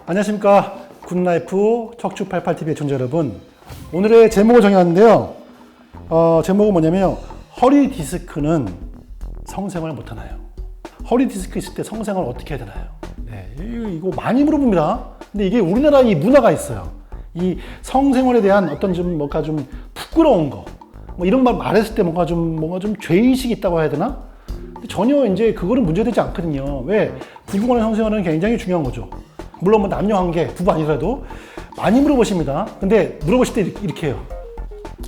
안녕하십니까. 굿라이프 척추88TV의 청자 여러분. 오늘의 제목을 정해놨는데요. 제목은 뭐냐면 허리 디스크는 성생활 못하나요? 허리 디스크 있을 때 성생활 어떻게 해야 되나요? 네, 이거 많이 물어봅니다. 근데 이게 우리나라 이 문화가 있어요. 이 성생활에 대한 어떤 뭔가 좀 부끄러운 거, 뭐 이런 말 말했을 때 뭔가 좀 죄의식이 있다고 해야 되나? 근데 전혀 이제 그거는 문제되지 않거든요. 왜? 부부 간의 성생활은 굉장히 중요한 거죠. 물론 뭐 남녀 관계, 부부 아니더라도 많이 물어보십니다. 근데 물어보실 때 이렇게 해요.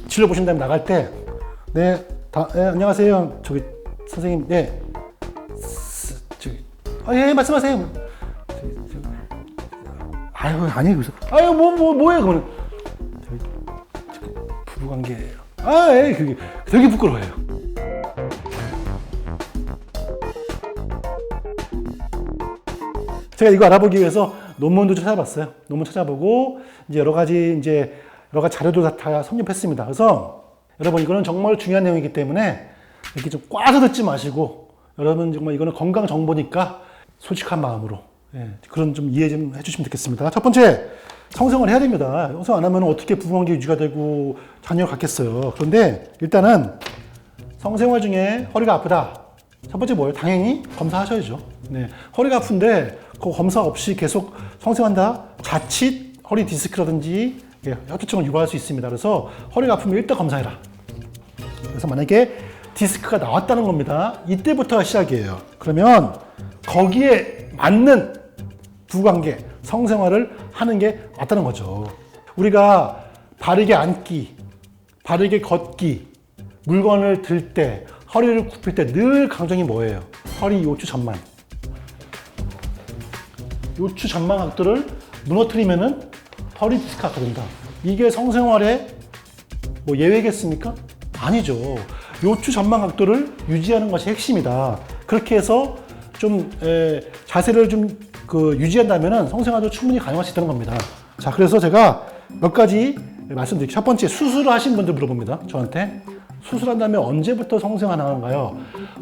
진료 보신 다음에 나갈 때, 네, 안녕하세요. 저기 선생님, 네, 예, 말씀하세요. 아유, 아니에요. 그래서, 아유, 뭐예요? 그러면 부부 관계예요. 아, 예, 그게 되게 부끄러워요. 제가 이거 알아보기 위해서 논문도 좀 찾아봤어요. 논문 찾아보고 이제 여러 가지 자료도 다 섭렵했습니다. 그래서 여러분 이거는 정말 중요한 내용이기 때문에 이렇게 좀 꽈서 듣지 마시고 여러분 정말 이거는 건강 정보니까 솔직한 마음으로 그런 좀 이해 좀 해주시면 좋겠습니다. 첫 번째, 성생활 해야 됩니다. 성생활 안 하면 어떻게 부부관계 유지가 되고 자녀를 갖겠어요. 그런데 일단은 성생활 중에 허리가 아프다. 첫 번째 뭐예요? 당연히 검사하셔야죠. 네, 허리가 아픈데 그 검사 없이 계속 성생활한다? 자칫 허리 디스크라든지 협조증을 유발할 수 있습니다. 그래서 허리가 아프면 일단 검사해라. 그래서 만약에 디스크가 나왔다는 겁니다. 이때부터 시작이에요. 그러면 거기에 맞는 부관계, 성생활을 하는 게 맞다는 거죠. 우리가 바르게 앉기, 바르게 걷기, 물건을 들 때, 허리를 굽힐 때 늘 강조이 뭐예요? 허리 요추 전만. 요추 전만 각도를 무너뜨리면은 허리 디스크가 된다. 이게 성생활의 뭐 예외겠습니까? 아니죠. 요추 전만 각도를 유지하는 것이 핵심이다. 그렇게 해서 좀 자세를 좀 유지한다면은 성생활도 충분히 가능할 수 있다는 겁니다. 자, 그래서 제가 몇 가지 말씀드릴게요. 첫 번째, 수술을 하신 분들 물어봅니다. 저한테. 수술한 다음에 언제부터 성생활 하는가요?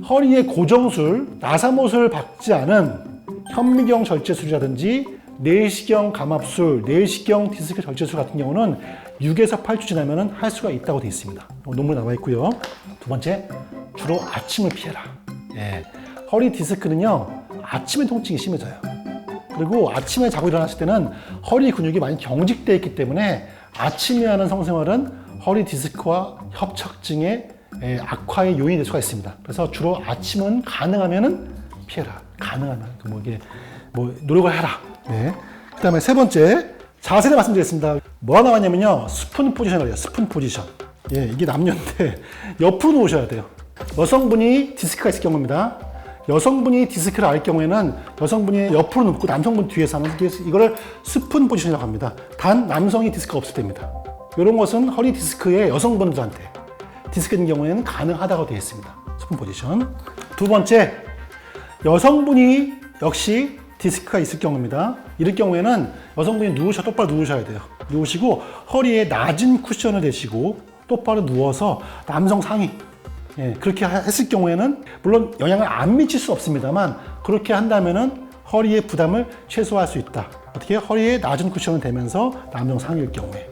허리에 고정술, 나사못을 박지 않은 현미경 절제술이라든지 내시경 감압술, 내시경 디스크 절제술 같은 경우는 6에서 8주 지나면 할 수가 있다고 되어 있습니다. 논문에 나와 있고요. 두 번째, 주로 아침을 피해라. 허리 디스크는요, 아침에 통증이 심해져요. 그리고 아침에 자고 일어났을 때는 허리 근육이 많이 경직되어 있기 때문에 아침에 하는 성생활은 허리 디스크와 협착증의 악화의 요인이 될 수가 있습니다. 그래서 주로 아침은 가능하면은 피해라. 가능하면 노력을 해라. 네. 그다음에 세 번째, 자세를 말씀드리겠습니다. 뭐가 나왔냐면요, 스푼 포지션이에요. 스푼 포지션. 이게 남녀인데 옆으로 누우셔야 돼요. 여성분이 디스크가 있을 경우입니다. 여성분이 디스크를 앓을 경우에는 여성분이 옆으로 눕고 남성분 뒤에서 하는 이거를 스푼 포지션이라고 합니다. 단 남성이 디스크가 없을 때입니다. 이런 것은 허리 디스크의 여성분들한테 디스크인 경우에는 가능하다고 되어 있습니다. 스푼 포지션. 두 번째, 여성분이 역시 디스크가 있을 경우입니다. 이럴 경우에는 여성분이 똑바로 누우셔야 돼요. 누우시고 허리에 낮은 쿠션을 대시고 똑바로 누워서 남성 상의. 그렇게 했을 경우에는 물론 영향을 안 미칠 수 없습니다만 그렇게 한다면은 허리의 부담을 최소화할 수 있다. 어떻게? 허리에 낮은 쿠션을 대면서 남성 상의일 경우에.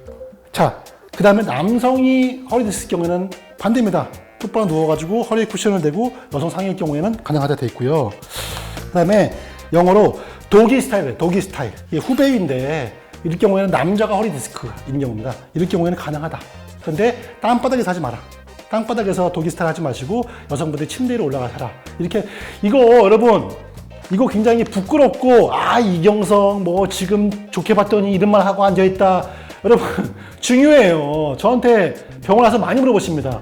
자, 그 다음에 남성이 허리 디스크 경우에는 반대입니다. 똑바로 누워가지고 허리에 쿠션을 대고 여성 상의일 경우에는 가능하다 되어 있고요. 그 다음에 영어로 도기 스타일이에요. 도기 스타일. 이게 후배인데 이럴 경우에는 남자가 허리 디스크가 있는 경우입니다. 이럴 경우에는 가능하다. 그런데 땅바닥에서 하지 마라. 땅바닥에서 도기 스타일 하지 마시고 여성분들이 침대 위로 올라가서 하라. 이렇게 여러분 이거 굉장히 부끄럽고 이경성 지금 좋게 봤더니 이런 말 하고 앉아있다. 여러분 중요해요. 저한테 병원 와서 많이 물어보십니다.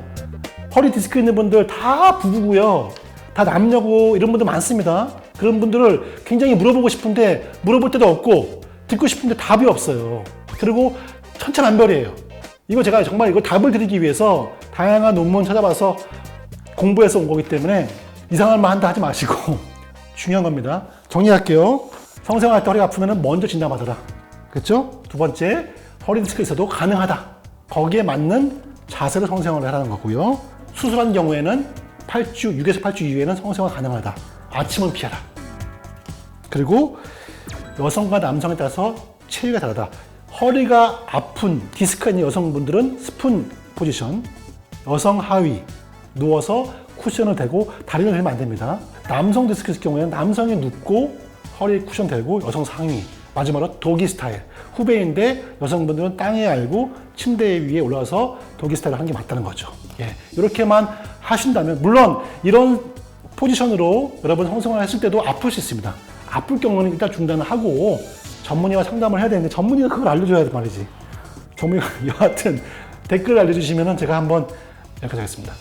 허리 디스크 있는 분들 다 부부고요. 다 남녀고 이런 분들 많습니다. 그런 분들을 굉장히 물어보고 싶은데 물어볼 때도 없고 듣고 싶은데 답이 없어요. 그리고 천차만별이에요. 제가 정말 이거 답을 드리기 위해서 다양한 논문 찾아봐서 공부해서 온 거기 때문에 이상한 말 한다 하지 마시고 중요한 겁니다. 정리할게요. 성생활할 때 허리가 아프면 먼저 진단받아라. 그렇죠? 두 번째, 허리 디스크 있어도 가능하다. 거기에 맞는 자세로 성생활을 하라는 거고요. 수술한 경우에는 6에서 8주 이후에는 성생활 가능하다. 아침은 피하라. 그리고 여성과 남성에 따라서 체위가 다르다. 허리가 아픈 디스크가 있는 여성분들은 스푼 포지션, 여성 하위 누워서 쿠션을 대고 다리를 들면 안 됩니다. 남성 디스크의 경우에는 남성이 눕고 허리에 쿠션 대고 여성 상위, 마지막으로 도기 스타일. 후배인데 여성분들은 땅에 알고 침대 위에 올라와서 도기 스타일을 하는 게 맞다는 거죠. 예, 이렇게만 하신다면, 물론 이런 포지션으로 여러분 성생활 했을 때도 아플 수 있습니다. 아플 경우는 일단 중단을 하고 전문의와 상담을 해야 되는데 전문의가 그걸 알려줘야 될 말이지. 전문의가 여하튼 댓글 알려주시면 제가 한번 여기까지 하겠습니다.